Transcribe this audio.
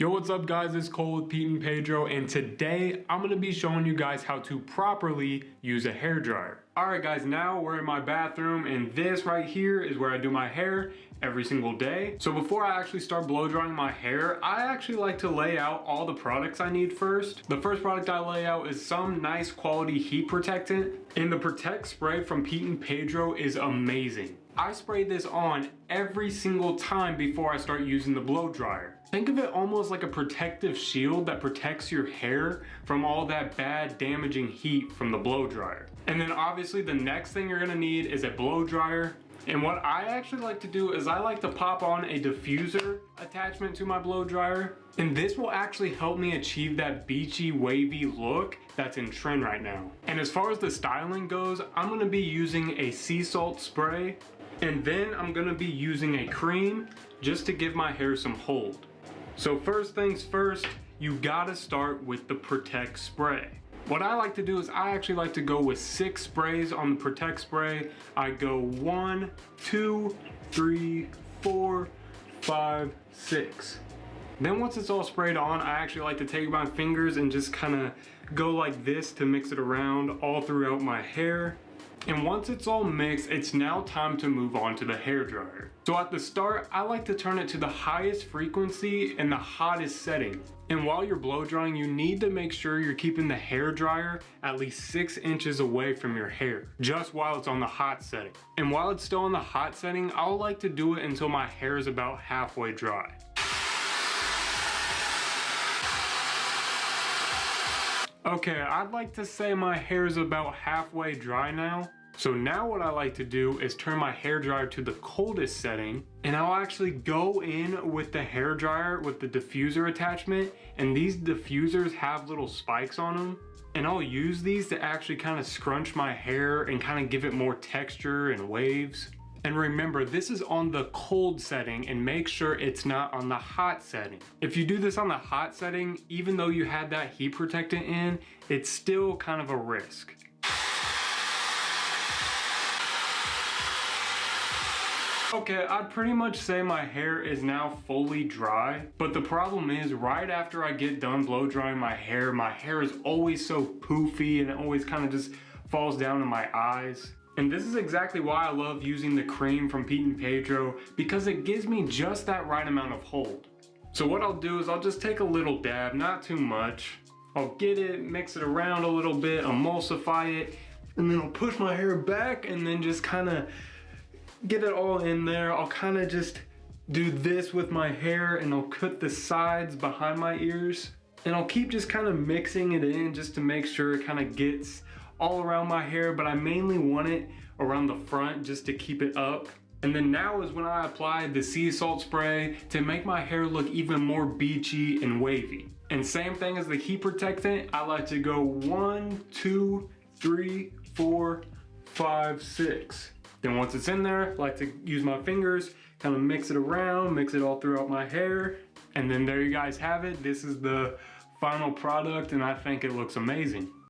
Yo, what's up guys, it's Cole with Pete and Pedro, and today I'm gonna be showing you guys how to properly use a hairdryer. Alright guys, now we're in my bathroom, and this right here is where I do my hair every single day. So before I actually start blow drying my hair, I actually like to lay out all the products I need first. The first product I lay out is some nice quality heat protectant, and the Protect spray from Pete and Pedro is amazing. I spray this on every single time before I start using the blow dryer. Think of it almost like a protective shield that protects your hair from all that bad damaging heat from the blow dryer. And then obviously the next thing you're gonna need is a blow dryer. And what I actually like to do is I like to pop on a diffuser attachment to my blow dryer. And this will actually help me achieve that beachy, wavy look that's in trend right now. And as far as the styling goes, I'm gonna be using a sea salt spray. And then I'm gonna be using a cream just to give my hair some hold. So first things first, you gotta start with the Protect spray. What I like to do is I actually like to go with 6 sprays on the Protect spray. I go 1, 2, 3, 4, 5, 6. Then once it's all sprayed on, I actually like to take my fingers and just kind of go like this to mix it around all throughout my hair. And once it's all mixed, it's now time to move on to the hairdryer. So at the start, I like to turn it to the highest frequency and the hottest setting. And while you're blow drying, you need to make sure you're keeping the hairdryer at least 6 inches away from your hair, just while it's on the hot setting. And while it's still on the hot setting, I'll like to do it until my hair is about halfway dry. Okay, I'd like to say my hair is about halfway dry now. So now what I like to do is turn my hairdryer to the coldest setting, and I'll actually go in with the hairdryer with the diffuser attachment, and these diffusers have little spikes on them. And I'll use these to actually kind of scrunch my hair and kind of give it more texture and waves. And remember, this is on the cold setting, and make sure it's not on the hot setting. If you do this on the hot setting, even though you had that heat protectant in, it's still kind of a risk. Okay, I'd pretty much say my hair is now fully dry, but the problem is right after I get done blow drying my hair is always so poofy and it always kind of just falls down in my eyes. And this is exactly why I love using the cream from Pete and Pedro, because it gives me just that right amount of hold. So what I'll do is I'll just take a little dab, not too much. I'll get it, mix it around a little bit, emulsify it, and then I'll push my hair back and then just kind of get it all in there. I'll kind of just do this with my hair, and I'll cut the sides behind my ears. And I'll keep just kind of mixing it in just to make sure it kind of gets all around my hair, but I mainly want it around the front just to keep it up. And then now is when I apply the sea salt spray to make my hair look even more beachy and wavy. And same thing as the heat protectant, I like to go 1, 2, 3, 4, 5, 6. Then once it's in there, I like to use my fingers, kind of mix it around, mix it all throughout my hair. And then there you guys have it. This is the final product, and I think it looks amazing.